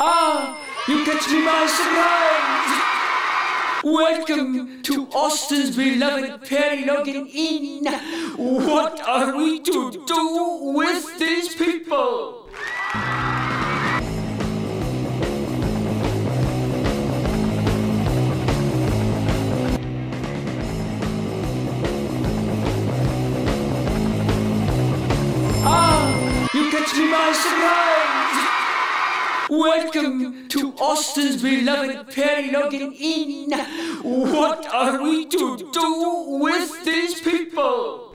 Ah, you catch me by surprise. Welcome to Austin's beloved Perry Logan Inn. What are we to do with these people? Ah, you catch me by surprise. Welcome to Austin's beloved Perry Logan Inn. What are we to do with these people?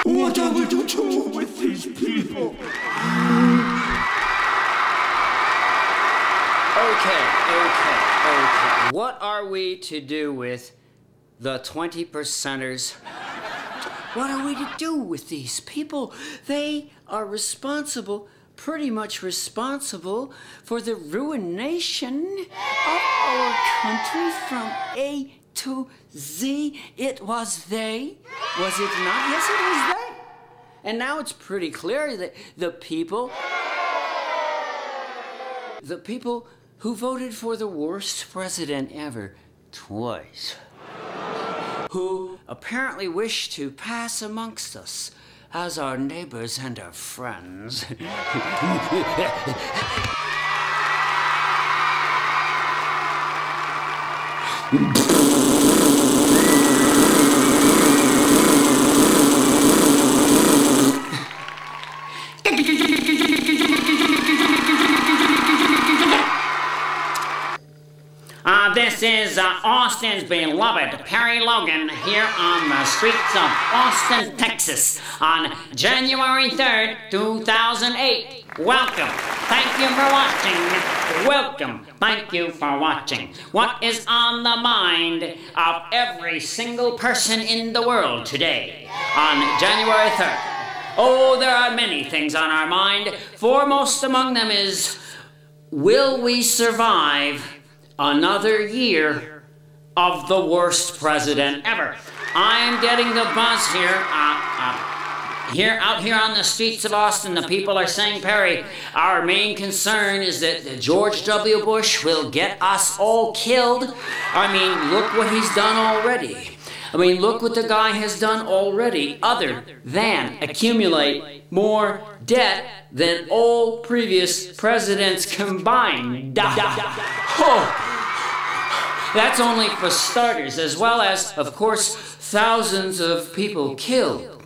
What are we to do with these people? Okay. What are we to do with the 20%ers? What are we to do with these people? They are responsible, pretty much responsible, for the ruination of our country from A to Z. It was they, was it not? Yes, it was they. And now it's pretty clear that the people who voted for the worst president ever twice, who apparently wish to pass amongst us as our neighbors and our friends. This is Austin's beloved Perry Logan here on the streets of Austin, Texas on January 3rd, 2008. Welcome. Thank you for watching. Welcome. Thank you for watching. What is on the mind of every single person in the world today on January 3rd? Oh, there are many things on our mind. Foremost among them is, will we survive another year of the worst president ever? I'm getting the buzz here. Out here on the streets of Austin, the people are saying, Perry, our main concern is that George W. Bush will get us all killed. I mean, look what he's done already. I mean, look what the guy has done already, other than accumulate more debt than all previous presidents combined. Oh. That's only for starters, as well as, of course, thousands of people killed.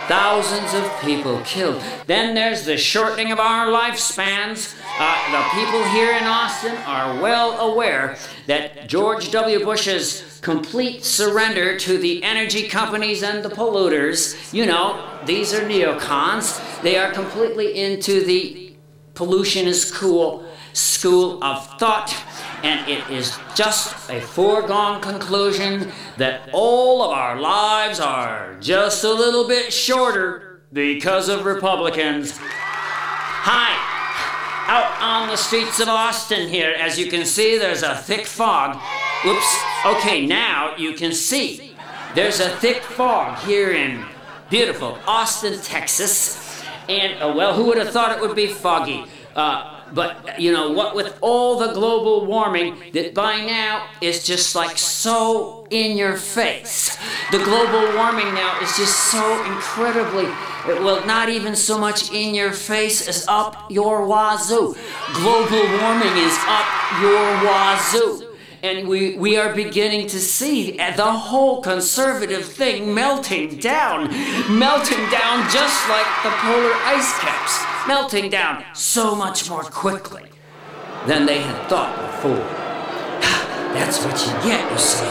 Thousands of people killed. Then there's the shortening of our lifespans. The people here in Austin are well aware that George W. Bush's complete surrender to the energy companies and the polluters, you know, these are neocons. They are completely into the pollution is cool school of thought. And it is just a foregone conclusion that all of our lives are just a little bit shorter because of Republicans. Hi, out on the streets of Austin here, as you can see, there's a thick fog. Oops, okay, now you can see. There's a thick fog here in beautiful Austin, Texas. And, well, who would have thought it would be foggy? But, you know, what with all the global warming that by now is just like so in your face. The global warming now is just so incredibly, well, not even so much in your face as up your wazoo. Global warming is up your wazoo. And we are beginning to see the whole conservative thing melting down just like the polar ice caps. Melting down so much more quickly than they had thought before. That's what you get, you see.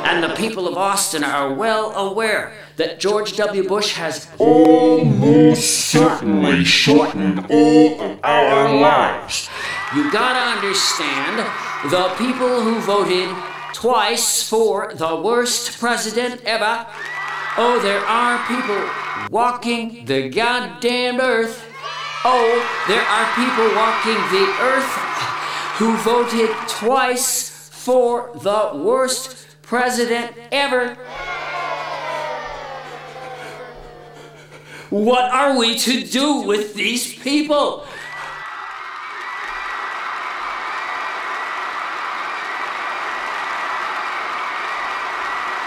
And the people of Austin are well aware that George W. Bush has almost certainly shortened all of our lives. You gotta understand, the people who voted twice for the worst president ever, oh, there are people walking the goddamn earth. Oh, there are people walking the earth who voted twice for the worst president ever. What are we to do with these people?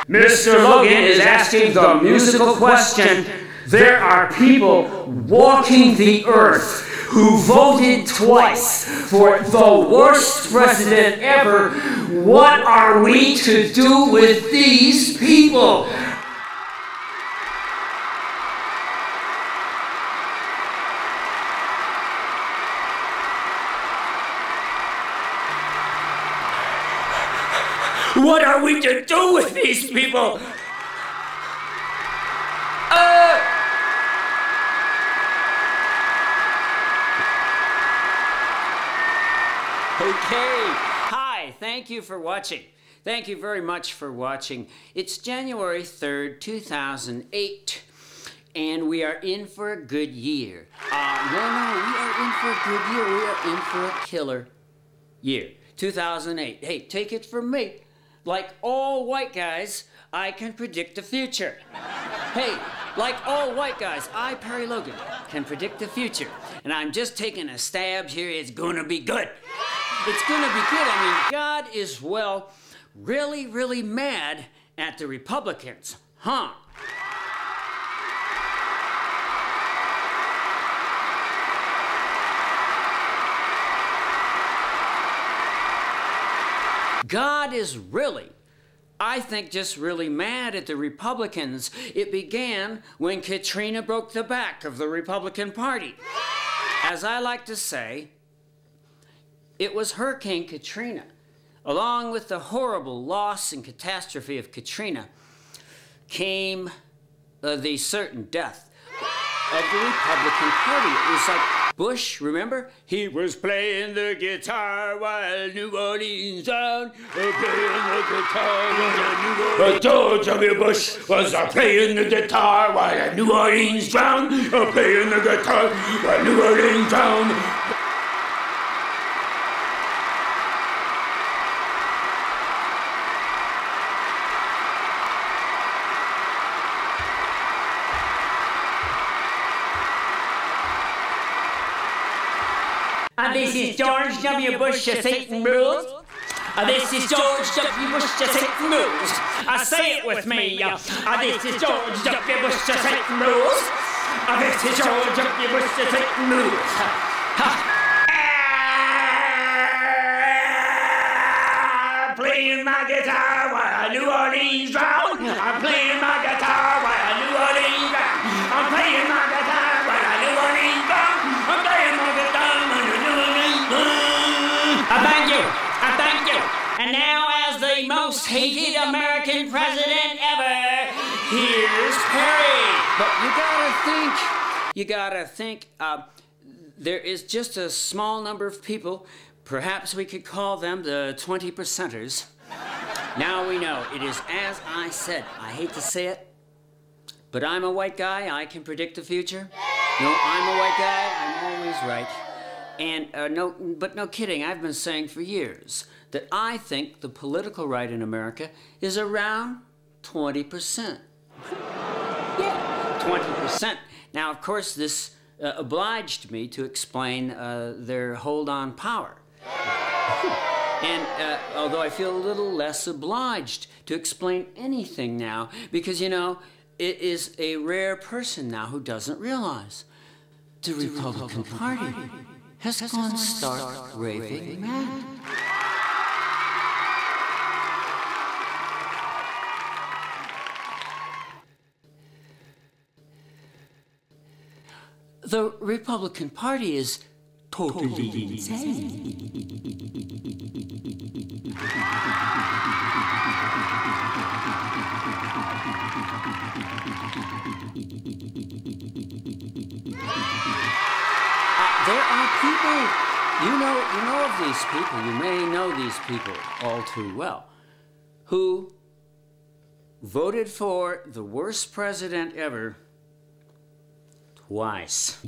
Mr. Logan is asking the musical question. There are people walking the earth who voted twice for the worst president ever. What are we to do with these people? What are we to do with these people? Okay. Hi, thank you for watching. Thank you very much for watching. It's January 3rd, 2008, and we are in for a good year. No, we are in for a good year. We are in for a killer year. 2008. Hey, take it from me. Like all white guys, I can predict the future. Hey, like all white guys, I, Perry Logan, can predict the future. And I'm just taking a stab here. It's gonna be good. It's gonna be good. I mean, God is, well, really, really mad at the Republicans, huh? God is really, I think, just really mad at the Republicans. It began when Katrina broke the back of the Republican Party. As I like to say, it was Hurricane Katrina, along with the horrible loss and catastrophe of Katrina, came the certain death of the Republican Party. It was like Bush, remember? He was playing the guitar while New Orleans drowned. Playing the guitar while New Orleans. George W. Bush was playing the guitar while New Orleans drowned. Playing the guitar while New Orleans drowned. This is George W. Bush, Satan rules. This is George W. Bush, Satan rules. Say it with me. This is George W. Bush, Satan rules. This is George W. Bush, Satan rules. Please. playing my guitar while New Orleans drown. I'm playing my guitar while New Orleans drown. I'm playing my guitar while New Orleans drown. I'm playing my guitar while New Orleans drown. Thank you. Thank you. And now, as the most hated American president ever, here's Perry. But you gotta think, there is just a small number of people, perhaps we could call them the 20%ers. Now we know, it is as I said. I hate to say it, but I'm a white guy, I can predict the future. No, I'm a white guy, I'm always right. And no kidding, I've been saying for years that I think the political right in America is around 20%. Yeah, 20%. Now, of course, this obliged me to explain their hold on power. And although I feel a little less obliged to explain anything now, because, you know, it is a rare person now who doesn't realize the Republican Party has gone stark raving mad. The Republican Party is totally insane. There are people, you know of these people, you may know these people all too well, who voted for the worst president ever twice.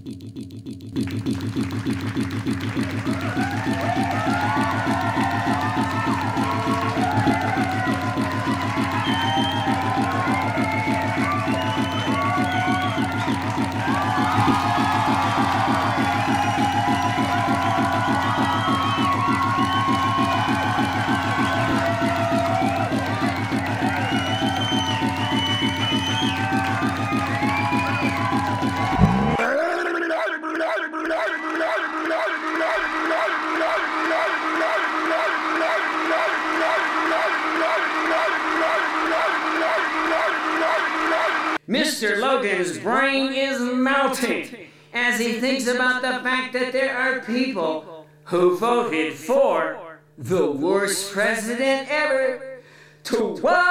Mr. Logan's brain is melting as he thinks about the fact that there are people who voted for the worst president ever twice.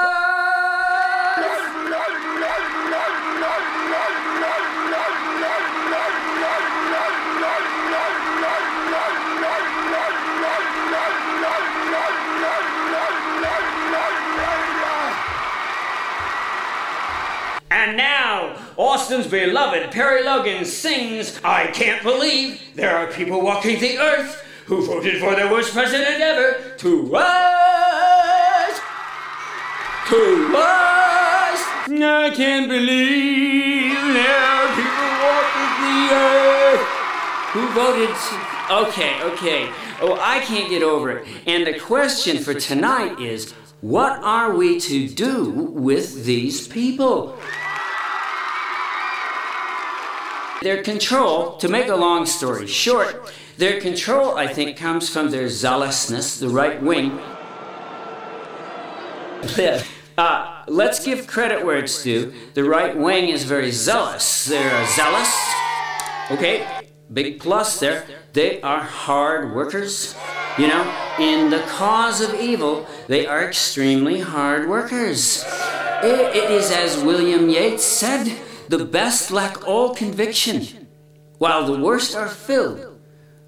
And now, Austin's beloved Perry Logan sings, I can't believe there are people walking the earth who voted for the worst president ever twice. Twice. I can't believe there are people walking the earth who voted. Okay. Oh, I can't get over it. And the question for tonight is, what are we to do with these people? Their control, to make a long story short, their control, I think, comes from their zealousness, the right wing. Let's give credit where it's due. The right wing is very zealous. They're zealous. Okay, big plus there. They are hard workers. You know, in the cause of evil, they are extremely hard workers. It is as William Yeats said, the best lack all conviction, while the worst are filled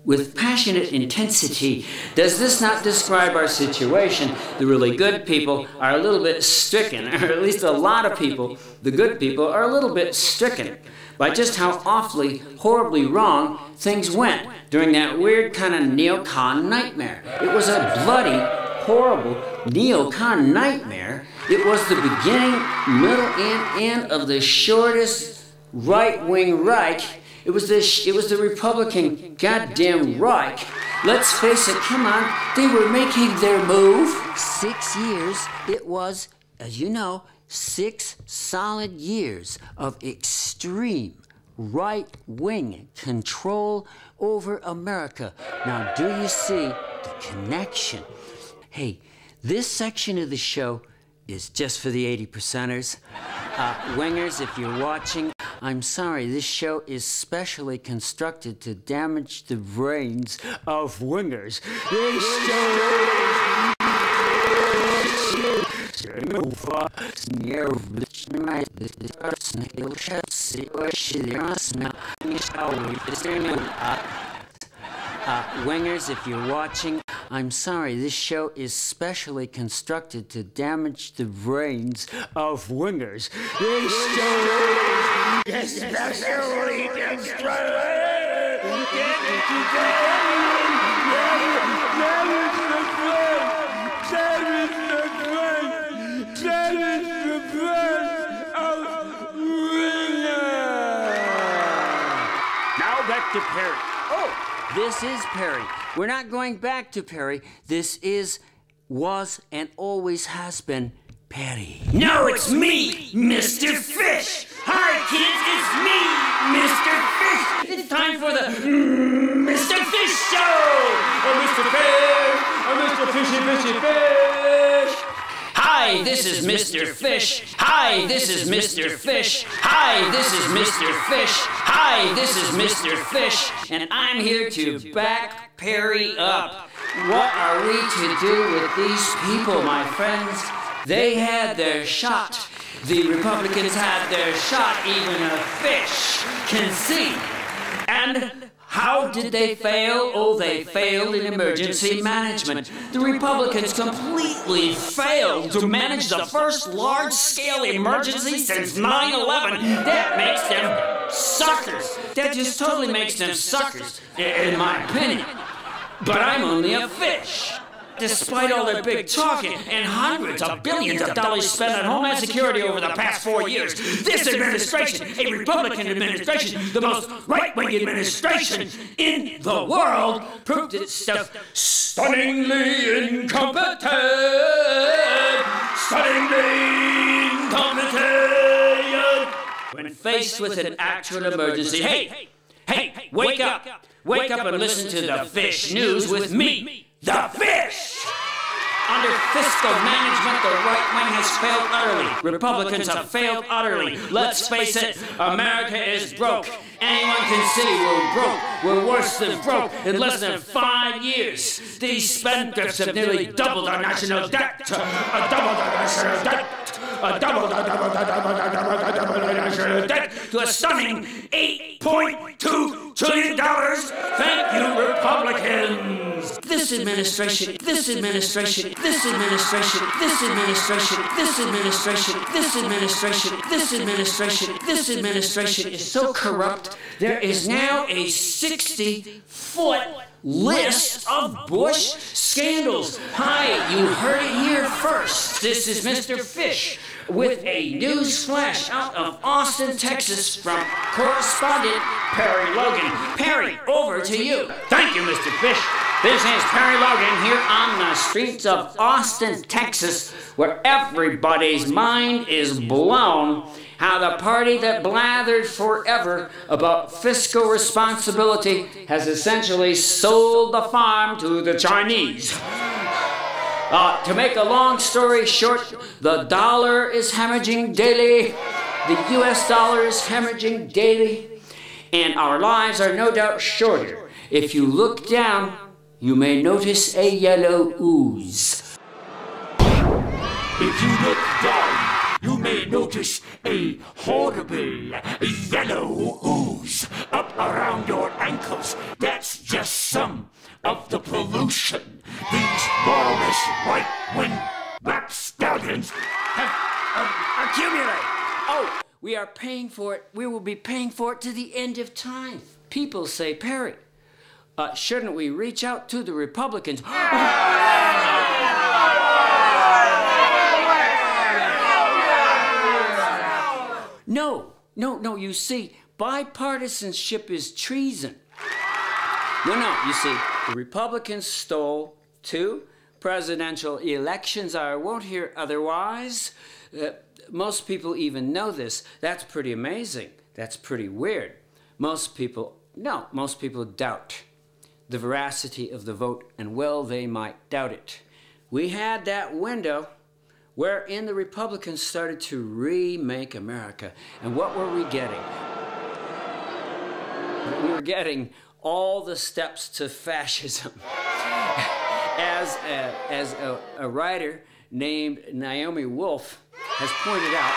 with passionate intensity. Does this not describe our situation? The really good people are a little bit stricken, or at least a lot of people, the good people, are a little bit stricken by just how awfully, horribly wrong things went during that weird kind of neocon nightmare. It was a bloody, horrible neocon nightmare. It was the beginning, middle, and end of the shortest right-wing Reich. It was the Republican goddamn Reich. Let's face it, come on, they were making their move. 6 years, it was, as you know, 6 solid years of extreme right-wing control over America. Now, do you see the connection? Hey, This section of the show is just for the 80%ers. Wingers, if you're watching, I'm sorry, this show is specially constructed to damage the brains of wingers. This show wingers, if you're watching, I'm sorry, this show is specially constructed to damage the brains of wingers. This show is specially constructed Now back to Perry. Oh, this is Perry. We're not going back to Perry. This was, and always has been Perry. No, it's me, Mr. Fish. Hi, kids, it's me, Mr. Fish. It's time for the Mr. Fish Show. Mr. Fishy Fish. Hi, this is Mr. Fish. Hi, this is Mr. Fish. Hi, this is Mr. Fish. Hi, this is Mr. Fish. And I'm here to back Perry up. What are we to do with these people, my friends? They had their shot. The Republicans had their shot, even a fish can see. And how did they fail? Oh, they failed in emergency management. The Republicans completely failed to manage the first large-scale emergency since 9/11. That makes them suckers. That just totally makes them suckers, in my opinion. But I'm only a fish. Despite all their big talking and hundreds of billions of dollars spent on Homeland Security over the past 4 years, this administration, a Republican administration, the most right-wing administration in the world, proved itself stunningly incompetent. Stunningly incompetent. When faced with an actual emergency, hey, wake up. Wake up and listen to the Fish News with me, the Fish! Under fiscal management, the right wing has failed utterly. Republicans have failed utterly. Let's face it, America is broke. Anyone can see we're broke. We're worse than broke. In less than 5 years, these spendthrifts have nearly doubled our national debt. To a stunning $8.2 trillion. Thank you, Republicans. This administration is so corrupt. There is now a 60-foot list of Bush scandals. Hi, you heard it here first. This is Mr. Fish with a news flash out of Austin, Texas from correspondent Perry Logan. Perry, over to you. Thank you, Mr. Fish. This is Perry Logan here on the streets of Austin, Texas, where everybody's mind is blown how the party that blathered forever about fiscal responsibility has essentially sold the farm to the Chinese. To make a long story short, the dollar is hemorrhaging daily, the US dollar is hemorrhaging daily, and our lives are no doubt shorter. If you look down, you may notice a yellow ooze. If you look down, you may notice a horrible yellow ooze up around your ankles. That's just some of the pollution these lawless right-wing black stallions have accumulated. Oh, we are paying for it. We will be paying for it to the end of time. People say, Perry, shouldn't we reach out to the Republicans? No, you see, bipartisanship is treason. No, you see, the Republicans stole 2 presidential elections. I won't hear otherwise. Most people even know this. That's pretty amazing. That's pretty weird. Most people doubt the veracity of the vote, and well, they might doubt it. we had that window wherein the Republicans started to remake America. And what were we getting? We were getting all the steps to fascism. As a writer named Naomi Wolf has pointed out,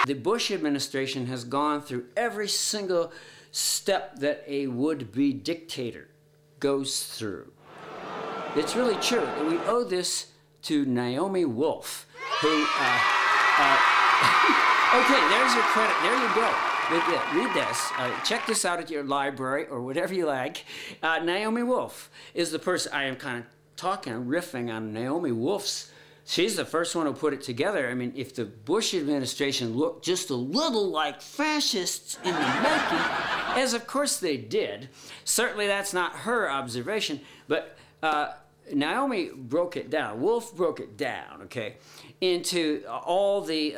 the Bush administration has gone through every single step that a would-be dictator goes through. It's really true. We owe this to Naomi Wolf, who, okay, there's your credit. There you go. Read this. Check this out at your library or whatever you like. Naomi Wolf is the person. I am kind of talking, riffing on Naomi Wolf's. She's the first one who put it together. I mean, if the Bush administration looked just a little like fascists in the making, as of course they did, certainly that's not her observation, but Naomi broke it down. Wolf broke it down, okay, into all the,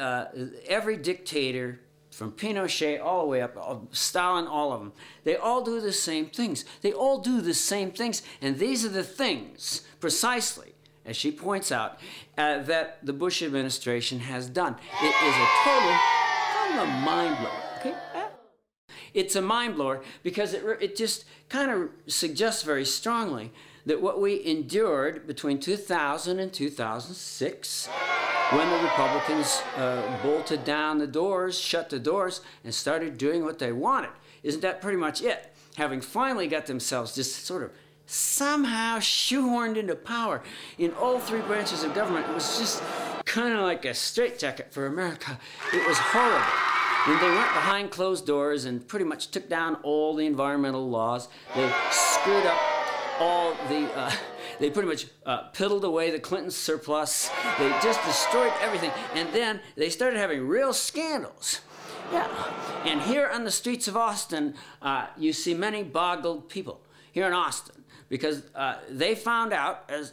every dictator from Pinochet all the way up, Stalin, all of them. They all do the same things. They all do the same things, and these are the things, precisely, as she points out, that the Bush administration has done. It is a total, kind of a mind blower, okay? It's a mind blower because it just kind of suggests very strongly that what we endured between 2000 and 2006, when the Republicans bolted down the doors, shut the doors, and started doing what they wanted. Isn't that pretty much it? Having finally got themselves just sort of somehow shoehorned into power in all three branches of government, it was just kind of like a straitjacket for America. It was horrible. And they went behind closed doors and pretty much took down all the environmental laws. They screwed up all the, they pretty much piddled away the Clinton surplus. They just destroyed everything. And then they started having real scandals. Yeah. And here on the streets of Austin, you see many boggled people here in Austin because they found out, as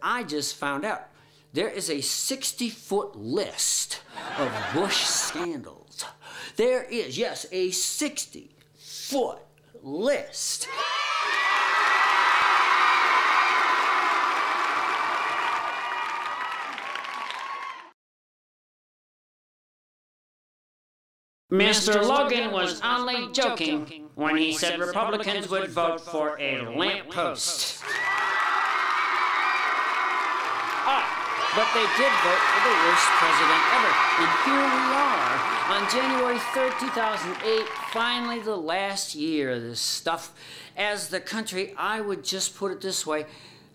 I just found out, there is a 60-foot list of Bush scandals. There is, yes, a 60-foot list. Mr. Logan was only joking when he said Republicans would vote for a lamppost. But they did vote for the worst president ever. And here we are on January 3rd, 2008, finally the last year of this stuff. As the country, I would just put it this way,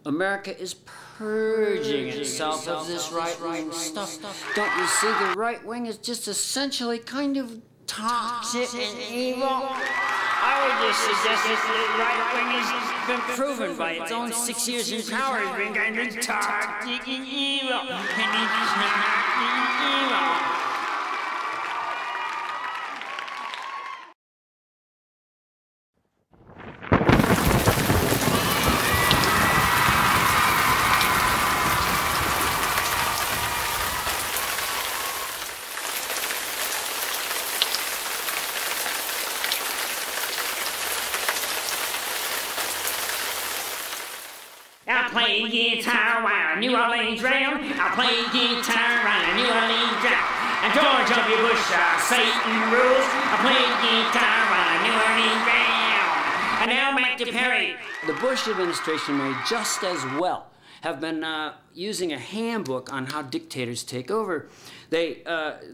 America is purging itself of this right-wing stuff. Don't you see, the right wing is just essentially kind of toxic and evil. I would just suggest that the right wing has been proven by its own 6 years in power has been kind of toxic and evil. And it's not evil. I play guitar while New Orleans round. I play guitar while New Orleans round. And George W. Bush, Satan rules. I play guitar while New Orleans round. And now back to Perry. The Bush administration may just as well have been using a handbook on how dictators take over. They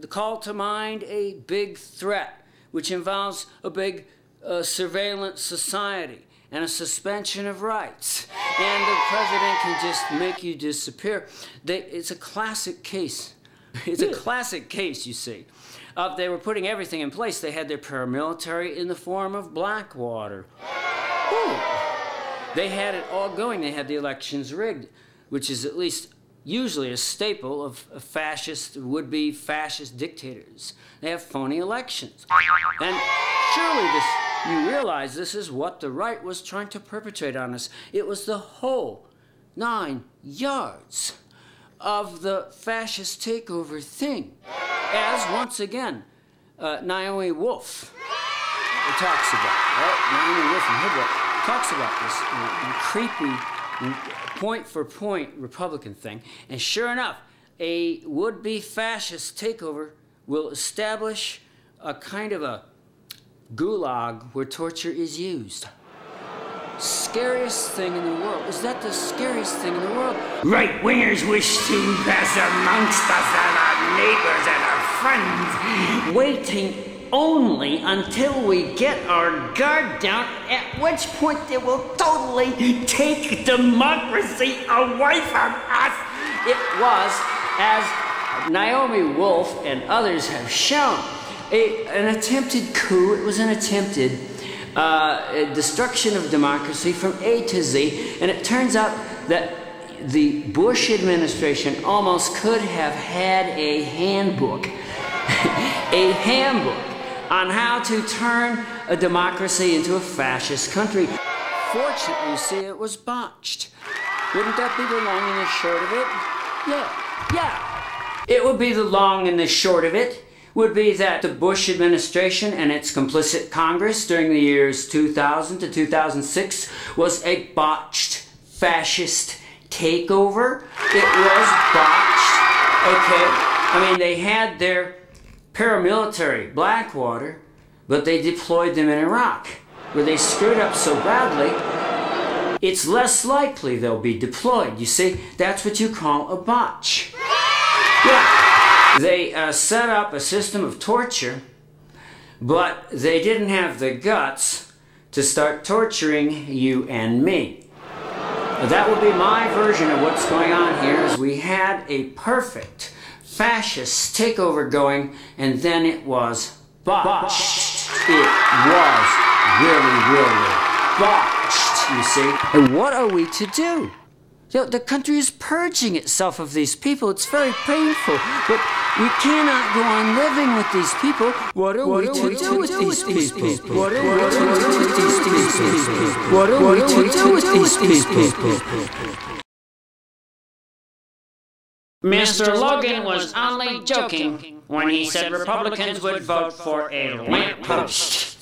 call to mind a big threat, which involves a big surveillance society and a suspension of rights. And the president can just make you disappear. It's a classic case. It's a classic case, you see. They were putting everything in place. They had their paramilitary in the form of Blackwater. Ooh. They had it all going. They had the elections rigged, which is at least usually a staple of fascist, would-be fascist dictators. They have phony elections. And surely you realize this is what the right was trying to perpetrate on us. It was the whole 9 yards of the fascist takeover thing. As, once again, Naomi Wolf talks about, right? Naomi Wolf in her book talks about this creepy point for point Republican thing. And sure enough, a would-be fascist takeover will establish a kind of a gulag where torture is used. Scariest thing in the world. Is that the scariest thing in the world? Right-wingers wish to pass amongst us and our neighbors and our friends, waiting only until we get our guard down, at which point they will totally take democracy away from us. It was, as Naomi Wolf and others have shown, an attempted coup. It was an attempted destruction of democracy from A to Z, and it turns out that the Bush administration almost could have had a handbook, a handbook on how to turn a democracy into a fascist country. Fortunately, you see, it was botched. Wouldn't that be the long and the short of it? Yeah. It would be the long and the short of it would be that the Bush administration and its complicit Congress during the years 2000 to 2006 was a botched fascist takeover. It was botched, okay? I mean, they had their paramilitary Blackwater, but they deployed them in Iraq, where they screwed up so badly, it's less likely they'll be deployed. You see, that's what you call a botch. Yeah, they set up a system of torture, but they didn't have the guts to start torturing you and me. That would be my version of what's going on here, is we had a perfect fascist takeover going, and then it was botched. It was really botched, you see. And what are we to do? The country is purging itself of these people. It's very painful, but we cannot go on living with these people. What are we to do with these people? What are we to do with these people? What are we to do with these people? Mr. Logan was only joking when he said Republicans would vote for a lamppost.